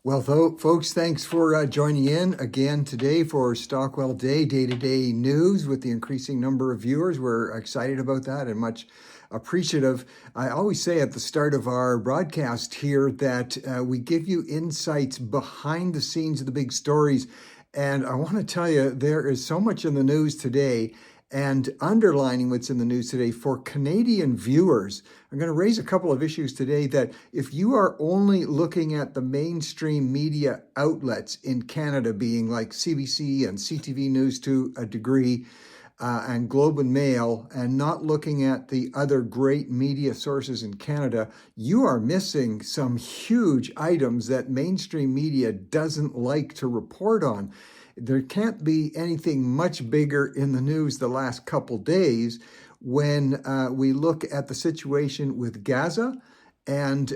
Well, folks, thanks for joining in again today for Stockwell Day, day-to-day news with the increasing number of viewers. We're excited about that and much appreciative. I always say at the start of our broadcast here that we give you insights behind the scenes of the big stories. And I want to tell you, there is so much in the news today. And underlining what's in the news today for Canadian viewers, I'm going to raise a couple of issues today that if you are only looking at the mainstream media outlets in Canada, being like CBC and CTV News to a degree, and Globe and Mail, and not looking at the other great media sources in Canada, you are missing some huge items that mainstream media doesn't like to report on. There can't be anything much bigger in the news the last couple days when we look at the situation with Gaza and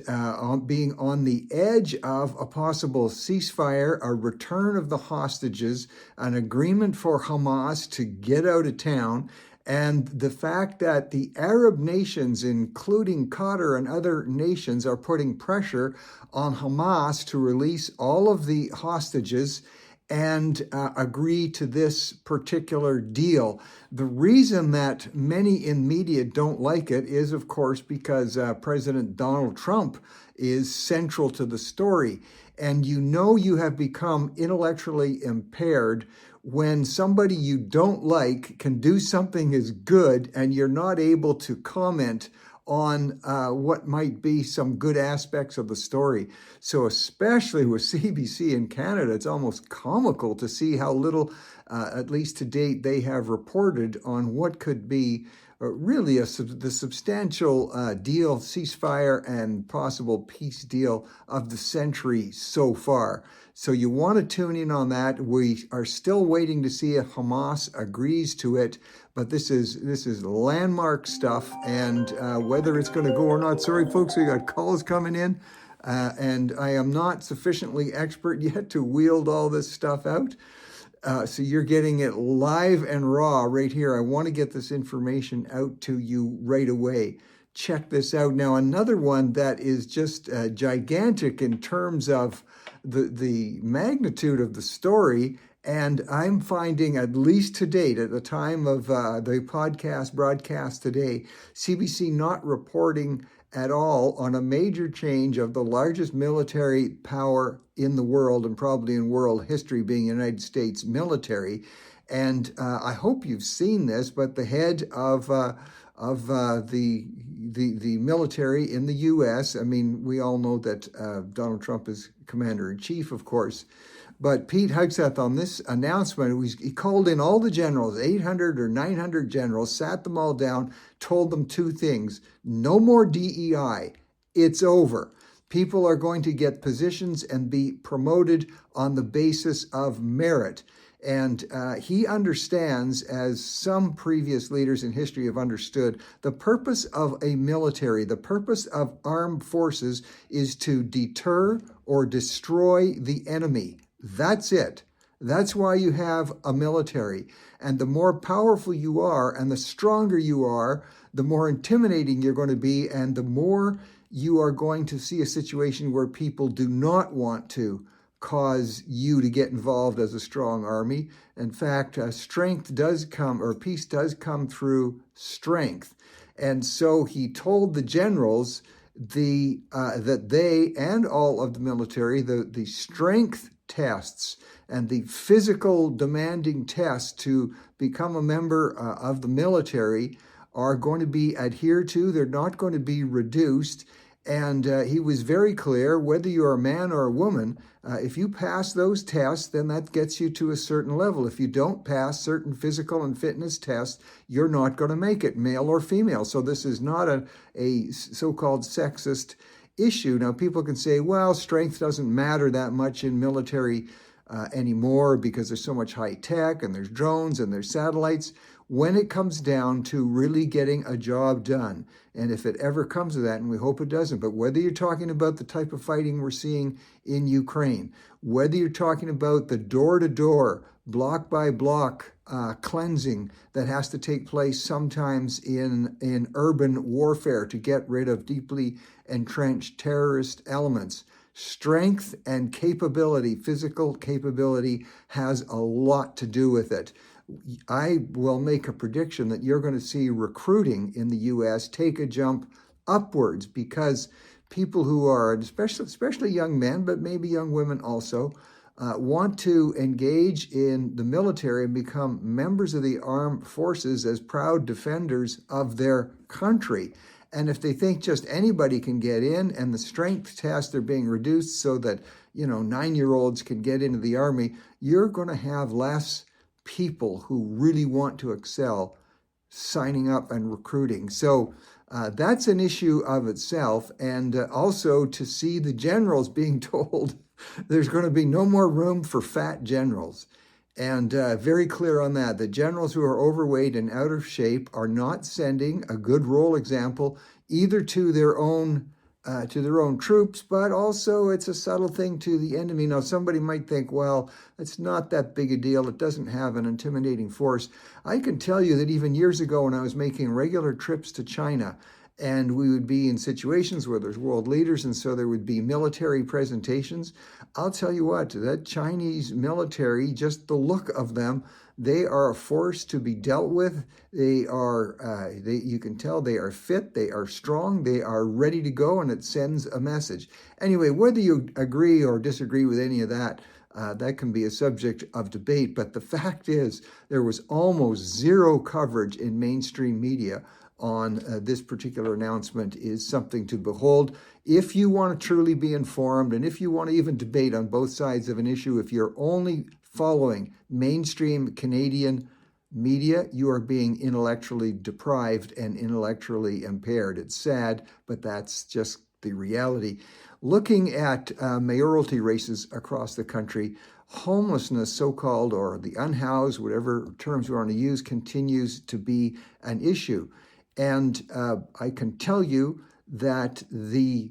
being on the edge of a possible ceasefire, a return of the hostages, an agreement for Hamas to get out of town, and the fact that the Arab nations, including Qatar and other nations, are putting pressure on Hamas to release all of the hostages and agree to this particular deal. The reason that many in media don't like it is, of course, because President Donald Trump is central to the story. And you have become intellectually impaired when somebody you don't like can do something as good and you're not able to comment on what might be some good aspects of the story. So especially with CBC in Canada, it's almost comical to see how little, at least to date, they have reported on what could be really the substantial deal, ceasefire, and possible peace deal of the century so far. So you want to tune in on that. We are still waiting to see if Hamas agrees to it, but this is landmark stuff, and whether it's going to go or not. Sorry, folks, we got calls coming in, and I am not sufficiently expert yet to wield all this stuff out. So you're getting it live and raw right here. I want to get this information out to you right away. Check this out. Now, another one that is just gigantic in terms of the magnitude of the story, and I'm finding, at least to date, at the time of the broadcast today, CBC not reporting at all on a major change of the largest military power in the world, and probably in world history, being the United States military. And I hope you've seen this, but the head of the military in the U.S., I mean, we all know that Donald Trump is commander-in-chief, of course, but Pete Hegseth, on this announcement, he called in all the generals, 800 or 900 generals, sat them all down, told them two things: no more DEI, it's over. People are going to get positions and be promoted on the basis of merit. And he understands, as some previous leaders in history have understood, the purpose of a military, the purpose of armed forces is to deter or destroy the enemy. That's it. That's why you have a military. And the more powerful you are and the stronger you are, the more intimidating you're going to be, and the more you are going to see a situation where people do not want to cause you to get involved as a strong army. In fact, strength does come, or peace does come through strength. And so he told the generals that they and all of the military, the strength tests and the physical demanding tests to become a member of the military are going to be adhered to. They're not going to be reduced. And he was very clear, whether you're a man or a woman, if you pass those tests, then that gets you to a certain level. If you don't pass certain physical and fitness tests, you're not going to make it, male or female. So this is not a so-called sexist issue. Now, people can say, well, strength doesn't matter that much in military anymore because there's so much high tech and there's drones and there's satellites. When it comes down to really getting a job done, and if it ever comes to that, and we hope it doesn't, but whether you're talking about the type of fighting we're seeing in Ukraine, whether you're talking about the door-to-door, block-by-block cleansing that has to take place sometimes in urban warfare to get rid of deeply entrenched terrorist elements, Strength and capability, physical capability, has a lot to do with it. I will make a prediction that you're going to see recruiting in the U.S. take a jump upwards because people who are, especially young men, but maybe young women also, want to engage in the military and become members of the armed forces as proud defenders of their country. And if they think just anybody can get in and the strength tests are being reduced so that, 9-year-olds can get into the Army, you're going to have less people who really want to excel signing up and recruiting. So that's an issue of itself. And also to see the generals being told there's going to be no more room for fat generals. And very clear on that. The generals who are overweight and out of shape are not sending a good role example either to their own troops, but also it's a subtle thing to the enemy. Now, somebody might think, well, it's not that big a deal. It doesn't have an intimidating force. I can tell you that even years ago when I was making regular trips to China, and we would be in situations where there's world leaders, and so there would be military presentations. I'll tell you what, that Chinese military, just the look of them, they are a force to be dealt with. They are, you can tell they are fit, they are strong, they are ready to go, and it sends a message. Anyway, whether you agree or disagree with any of that, that can be a subject of debate. But the fact is, there was almost zero coverage in mainstream media on this particular announcement. Is something to behold. If you want to truly be informed, and if you want to even debate on both sides of an issue, if you're only following mainstream Canadian media, you are being intellectually deprived and intellectually impaired. It's sad, but that's just the reality. Looking at mayoralty races across the country, homelessness, so-called, or the unhoused, whatever terms we want to use, continues to be an issue. And I can tell you that the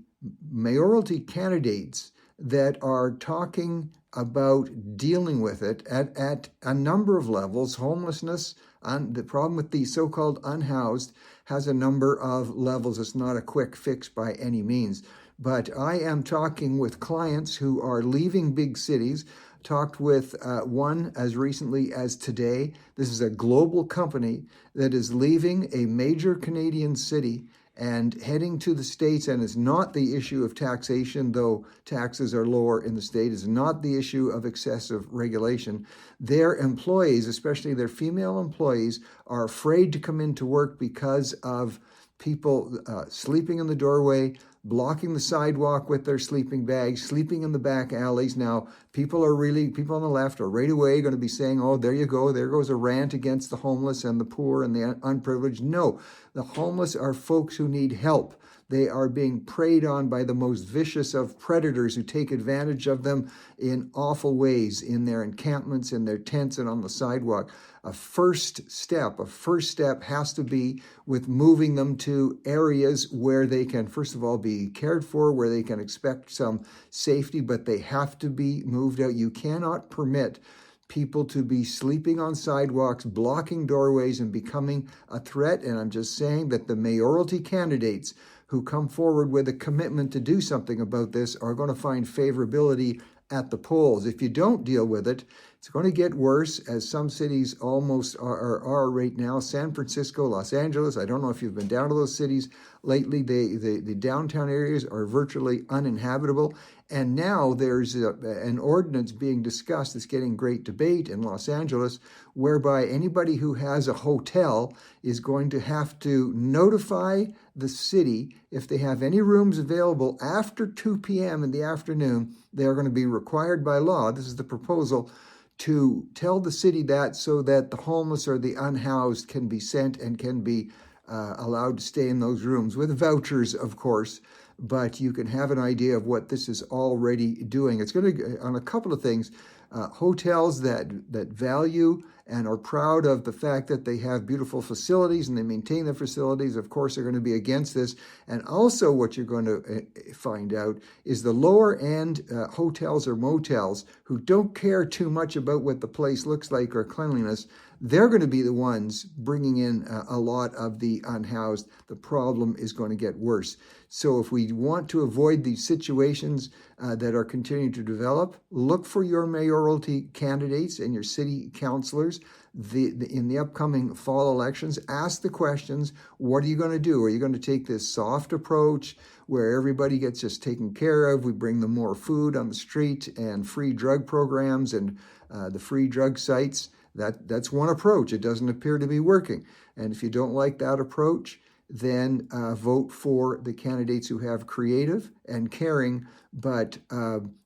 mayoralty candidates that are talking about dealing with it at a number of levels, homelessness, the problem with the so-called unhoused has a number of levels. It's not a quick fix by any means. But I am talking with clients who are leaving big cities. Talked with one as recently as today. This is a global company that is leaving a major Canadian city and heading to the States, and it's not the issue of taxation, though taxes are lower in the state. It's not the issue of excessive regulation. Their employees, especially their female employees, are afraid to come into work because of people sleeping in the doorway, blocking the sidewalk with their sleeping bags, sleeping in the back alleys. Now, people on the left are right away going to be saying, oh, there you go, there goes a rant against the homeless and the poor and the unprivileged. No, the homeless are folks who need help. They are being preyed on by the most vicious of predators who take advantage of them in awful ways in their encampments, in their tents, and on the sidewalk. A first step has to be with moving them to areas where they can, first of all, be cared for, where they can expect some safety, but they have to be moved out. You cannot permit people to be sleeping on sidewalks, blocking doorways, and becoming a threat. And I'm just saying that the mayoralty candidates who come forward with a commitment to do something about this are going to find favorability at the polls. If you don't deal with it, it's going to get worse, as some cities almost are right now. San Francisco, Los Angeles, I don't know if you've been down to those cities lately. The downtown areas are virtually uninhabitable. And now there's an ordinance being discussed that's getting great debate in Los Angeles, whereby anybody who has a hotel is going to have to notify the city if they have any rooms available after 2 p.m. in the afternoon. They are going to be required by law, this is the proposal, to tell the city that, so that the homeless or the unhoused can be sent and can be allowed to stay in those rooms with vouchers, of course. But you can have an idea of what this is already doing. It's going to, on a couple of things, Hotels that value and are proud of the fact that they have beautiful facilities and they maintain the facilities, of course, are going to be against this. And also what you're going to find out is the lower end hotels or motels who don't care too much about what the place looks like or cleanliness, they're going to be the ones bringing in a lot of the unhoused. The problem is going to get worse. So if we want to avoid these situations that are continuing to develop, look for your mayoralty candidates and your city councilors in the upcoming fall elections. Ask the questions, what are you going to do? Are you going to take this soft approach where everybody gets just taken care of? We bring them more food on the street and free drug programs and the free drug sites. That's one approach. It doesn't appear to be working. And if you don't like that approach, then vote for the candidates who have creative and caring, but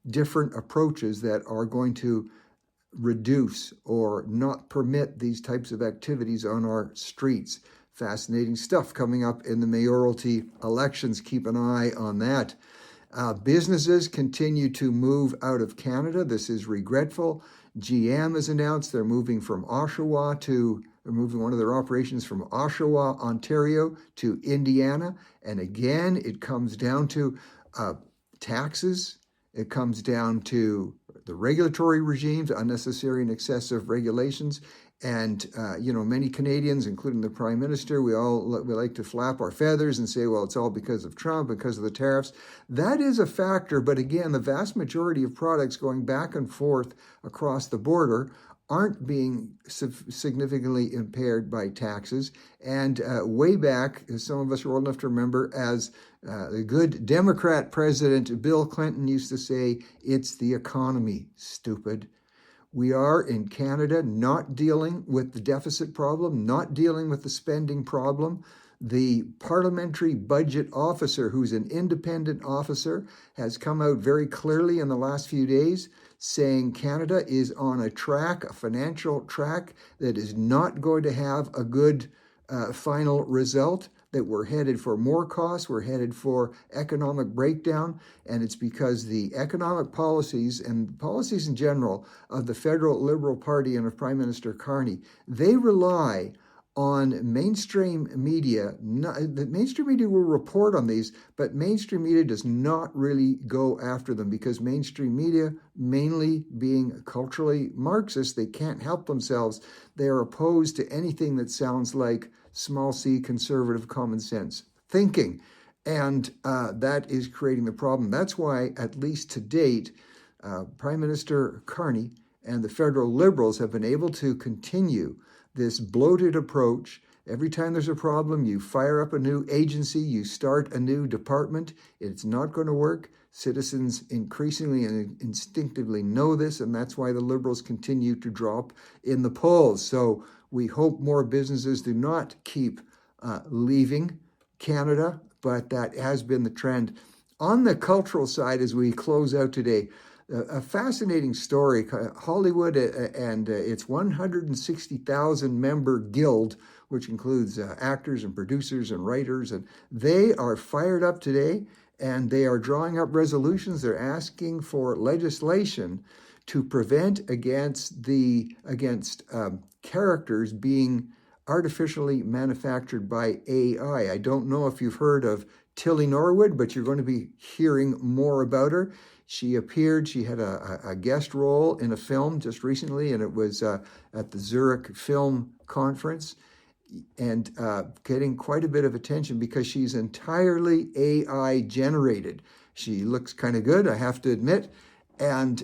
different approaches that are going to reduce or not permit these types of activities on our streets. Fascinating stuff coming up in the mayoralty elections. Keep an eye on that. Businesses continue to move out of Canada. This is regretful. GM has announced they're moving from Oshawa they're moving one of their operations from Oshawa, Ontario to Indiana. And again, it comes down to taxes. It comes down to the regulatory regimes, unnecessary and excessive regulations. And, many Canadians, including the Prime Minister, we like to flap our feathers and say, well, it's all because of Trump, because of the tariffs. That is a factor. But again, the vast majority of products going back and forth across the border aren't being significantly impaired by taxes. And way back, as some of us are old enough to remember, as the good Democrat President Bill Clinton used to say, it's the economy, stupid. We are in Canada not dealing with the deficit problem, not dealing with the spending problem. The parliamentary budget officer, who's an independent officer, has come out very clearly in the last few days saying Canada is on a financial track that is not going to have a good final result, that we're headed for more costs, we're headed for economic breakdown, and it's because the economic policies and policies in general of the federal Liberal Party and of Prime Minister Carney, they rely on mainstream media. The mainstream media will report on these, but mainstream media does not really go after them because mainstream media, mainly being culturally Marxist, they can't help themselves. They are opposed to anything that sounds like small c conservative common sense thinking. And that is creating the problem. That's why, at least to date, Prime Minister Carney and the federal Liberals have been able to continue this bloated approach. Every time there's a problem, you fire up a new agency, you start a new department. It's not going to work. Citizens increasingly and instinctively know this, and that's why the Liberals continue to drop in the polls. So we hope more businesses do not keep leaving Canada, but that has been the trend. On the cultural side, as we close out today, a fascinating story. Hollywood and its 160,000 member guild, which includes actors and producers and writers, and they are fired up today, and they are drawing up resolutions. They're asking for legislation to prevent against characters being artificially manufactured by AI. I don't know if you've heard of Tilly Norwood, but you're going to be hearing more about her. She had a guest role in a film just recently, and it was at the Zurich Film Conference, and getting quite a bit of attention because she's entirely AI generated. She looks kind of good, I have to admit. And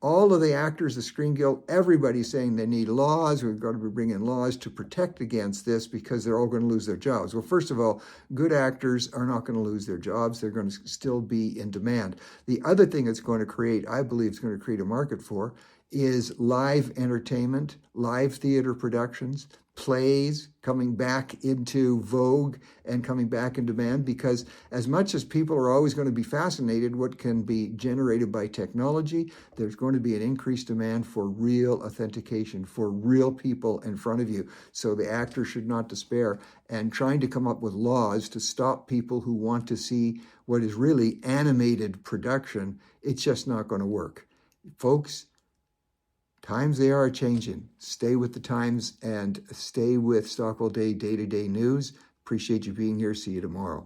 all of the actors, the Screen Guild, everybody's saying they need laws. We've got to be bringing laws to protect against this because they're all going to lose their jobs. Well, first of all, good actors are not going to lose their jobs. They're going to still be in demand. The other thing it's going to create, I believe it's going to create a market for, is live entertainment, live theater productions, plays coming back into vogue and coming back in demand, because as much as people are always going to be fascinated what can be generated by technology, there's going to be an increased demand for real authentication, for real people in front of you. So the actor should not despair, and trying to come up with laws to stop people who want to see what is really animated production, it's just not going to work. Folks, Times, they are changing. Stay with the times and stay with Stockwell Day, day-to-day news. Appreciate you being here. See you tomorrow.